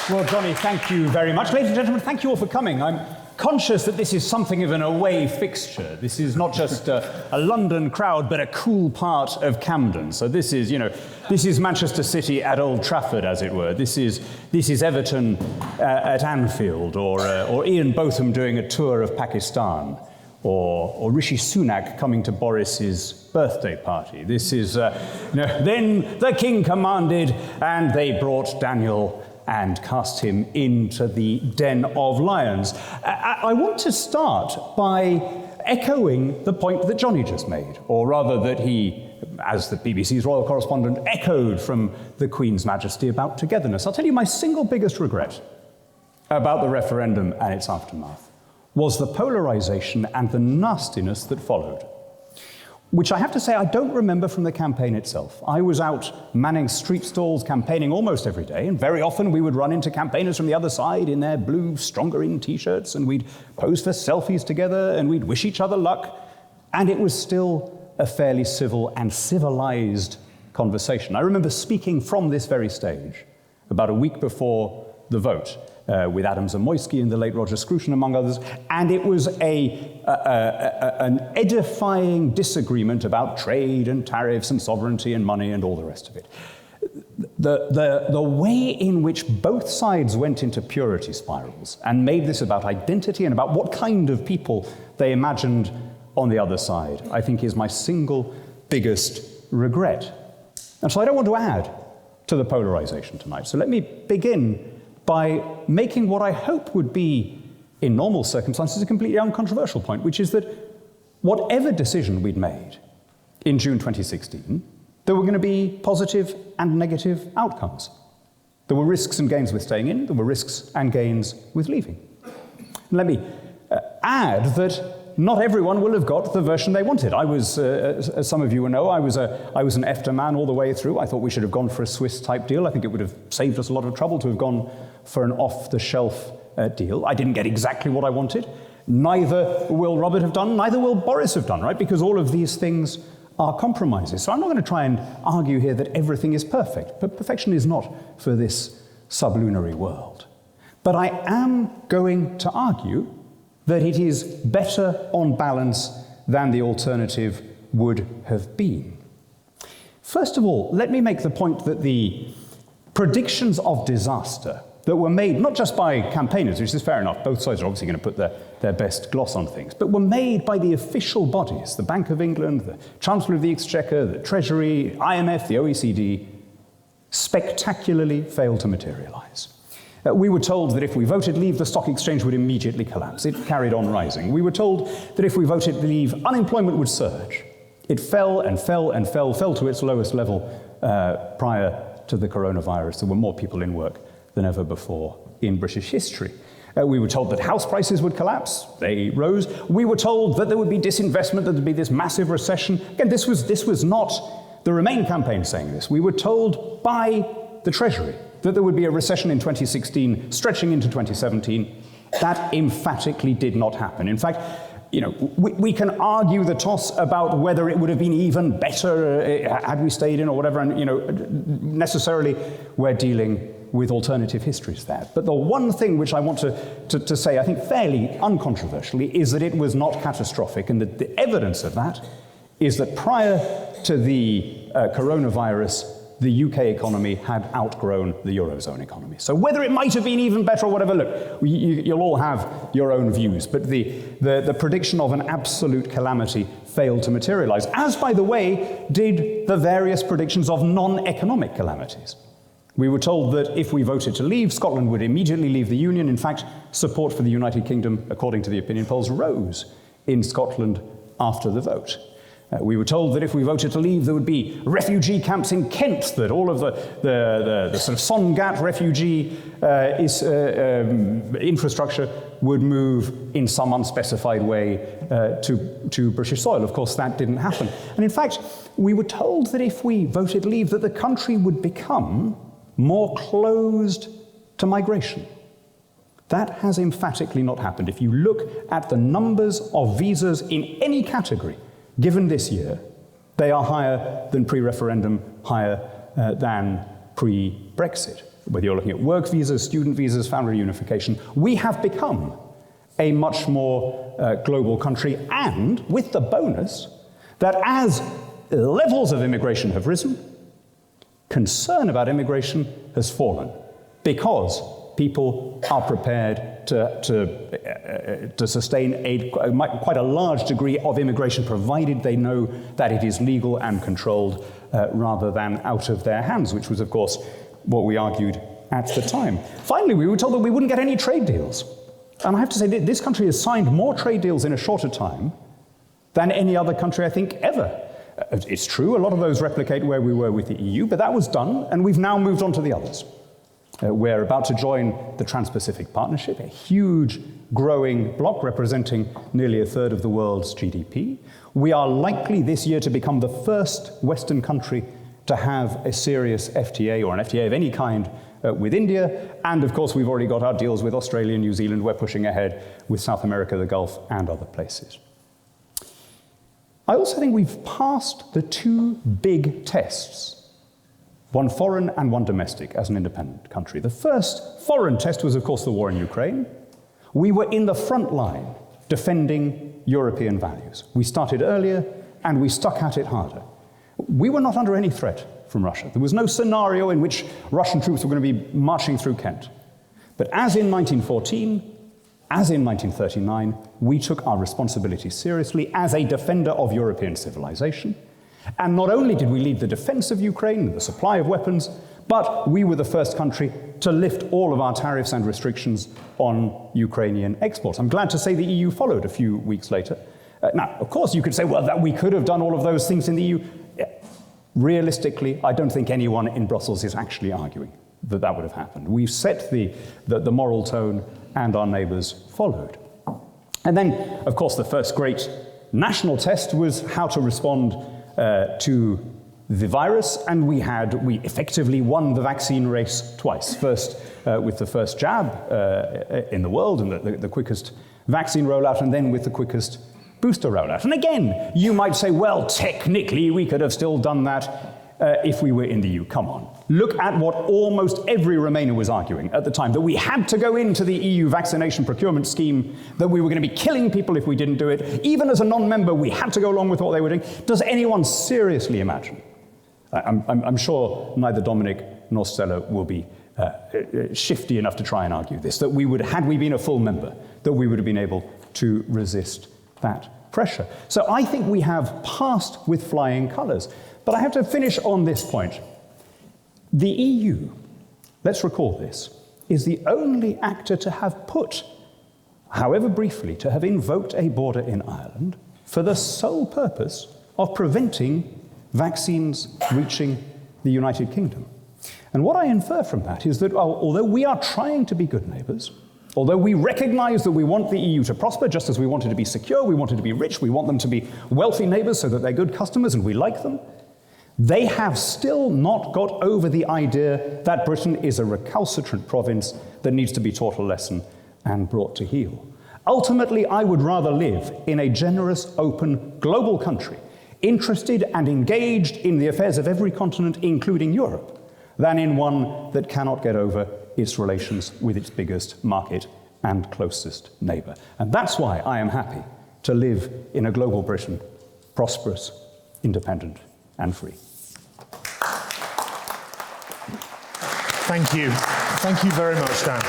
Well, Johnny, thank you very much. Ladies and gentlemen, thank you all for coming. I'm conscious that this is something of an away fixture. This is not just a London crowd, but a cool part of Camden. So this is, this is Manchester City at Old Trafford, as it were. This is Everton at Anfield, or Ian Botham doing a tour of Pakistan, or Rishi Sunak coming to Boris's birthday party. This is, then the king commanded, and they brought Daniel and cast him into the den of lions. I want to start by echoing the point that Johnny just made, or rather that he, as the BBC's royal correspondent, echoed from the Queen's Majesty about togetherness. I'll tell you my single biggest regret about the referendum and its aftermath was the polarisation and the nastiness that followed, which I have to say I don't remember from the campaign itself. I was out manning street stalls, campaigning almost every day, and very often we would run into campaigners from the other side in their blue Stronger In t-shirts, and we'd pose for selfies together, and we'd wish each other luck, and it was still a fairly civil and civilised conversation. I remember speaking from this very stage about a week before the vote, with Adam Zamoyski and the late Roger Scruton, among others, and it was an edifying disagreement about trade and tariffs and sovereignty and money and all the rest of it. The way in which both sides went into purity spirals and made this about identity and about what kind of people they imagined on the other side, I think is my single biggest regret. And so I don't want to add to the polarization tonight. So let me begin by making what I hope would be, in normal circumstances, a completely uncontroversial point, which is that whatever decision we'd made in June 2016, there were going to be positive and negative outcomes. There were risks and gains with staying in, there were risks and gains with leaving. Let me add that not everyone will have got the version they wanted. I was, as some of you will know, I was an EFTA man all the way through. I thought we should have gone for a Swiss-type deal. I think it would have saved us a lot of trouble to have gone for an off-the-shelf deal. I didn't get exactly what I wanted. Neither will Robert have done, neither will Boris have done, right? Because all of these things are compromises. So I'm not going to try and argue here that everything is perfect, but perfection is not for this sublunary world. But I am going to argue that it is better on balance than the alternative would have been. First of all, let me make the point that the predictions of disaster that were made, not just by campaigners, which is fair enough, both sides are obviously going to put their best gloss on things, but were made by the official bodies, the Bank of England, the Chancellor of the Exchequer, the Treasury, IMF, the OECD, spectacularly failed to materialise. We were told that if we voted leave, the stock exchange would immediately collapse. It carried on rising. We were told that if we voted leave, unemployment would surge. It fell and fell and fell to its lowest level prior to the coronavirus. There were more people in work than ever before in British history. We were told that house prices would collapse. They rose. We were told that there would be disinvestment, that there would be this massive recession. Again, this was not the Remain campaign saying this. We were told by the Treasury that there would be a recession in 2016, stretching into 2017. That emphatically did not happen. In fact, we can argue the toss about whether it would have been even better had we stayed in or whatever, and necessarily we're dealing with alternative histories there. But the one thing which I want to say, I think fairly uncontroversially, is that it was not catastrophic, and that the evidence of that is that prior to the coronavirus, the UK economy had outgrown the Eurozone economy. So whether it might have been even better or whatever, look, you'll all have your own views, but the prediction of an absolute calamity failed to materialise, as, by the way, did the various predictions of non-economic calamities. We were told that if we voted to leave, Scotland would immediately leave the Union. In fact, support for the United Kingdom, according to the opinion polls, rose in Scotland after the vote. We were told that if we voted to leave, there would be refugee camps in Kent, that all of the sort of Songat refugee infrastructure would move in some unspecified way to British soil. Of course, that didn't happen. And in fact, we were told that if we voted leave, that the country would become more closed to migration. That has emphatically not happened. If you look at the numbers of visas in any category given this year, they are higher than pre-referendum, higher than pre-Brexit. whether you're looking at work visas, student visas, family unification, we have become a much more global country, and with the bonus that as levels of immigration have risen, concern about immigration has fallen, because people are prepared to sustain quite a large degree of immigration, provided they know that it is legal and controlled rather than out of their hands, which was, of course, what we argued at the time. Finally, we were told that we wouldn't get any trade deals. And I have to say that this country has signed more trade deals in a shorter time than any other country, I think, ever. It's true, a lot of those replicate where we were with the EU, but that was done, and we've now moved on to the others. We're about to join the Trans-Pacific Partnership, a huge, growing bloc representing nearly a third of the world's GDP. We are likely this year to become the first Western country to have a serious FTA, or an FTA of any kind, with India. And of course, we've already got our deals with Australia, New Zealand. We're pushing ahead with South America, the Gulf, and other places. I also think we've passed the two big tests, one foreign and one domestic, as an independent country. The first foreign test was, of course, the war in Ukraine. We were in the front line defending European values. We started earlier, and we stuck at it harder. We were not under any threat from Russia. There was no scenario in which Russian troops were going to be marching through Kent. But as in 1914, as in 1939, we took our responsibility seriously as a defender of European civilization. And not only did we lead the defense of Ukraine, the supply of weapons, but we were the first country to lift all of our tariffs and restrictions on Ukrainian exports. I'm glad to say the EU followed a few weeks later. Now, of course, you could say, well, that we could have done all of those things in the EU. Realistically, I don't think anyone in Brussels is actually arguing that that would have happened. We've set the moral tone, and our neighbours followed. And then, of course, the first great national test was how to respond to the virus, and we effectively won the vaccine race twice. First with the first jab in the world and the quickest vaccine rollout, and then with the quickest booster rollout. And again, you might say, well, technically we could have still done that if we were in the EU. Come on. Look at what almost every Remainer was arguing at the time, that we had to go into the EU vaccination procurement scheme, that we were going to be killing people if we didn't do it. Even as a non-member, we had to go along with what they were doing. Does anyone seriously imagine? I'm sure neither Dominic nor Stella will be shifty enough to try and argue this, that we would, had we been a full member, that we would have been able to resist that pressure. So I think we have passed with flying colours. But I have to finish on this point. The EU, let's recall this, is the only actor to have put, however briefly, to have invoked a border in Ireland for the sole purpose of preventing vaccines reaching the United Kingdom. And what I infer from that is that although we are trying to be good neighbours, although we recognise that we want the EU to prosper, just as we want it to be secure, we want it to be rich, we want them to be wealthy neighbours so that they're good customers and we like them, they have still not got over the idea that Britain is a recalcitrant province that needs to be taught a lesson and brought to heel. Ultimately, I would rather live in a generous, open, global country, interested and engaged in the affairs of every continent, including Europe, than in one that cannot get over its relations with its biggest market and closest neighbour. And that's why I am happy to live in a global Britain, prosperous, independent, and free. Thank you. Thank you very much, Dan.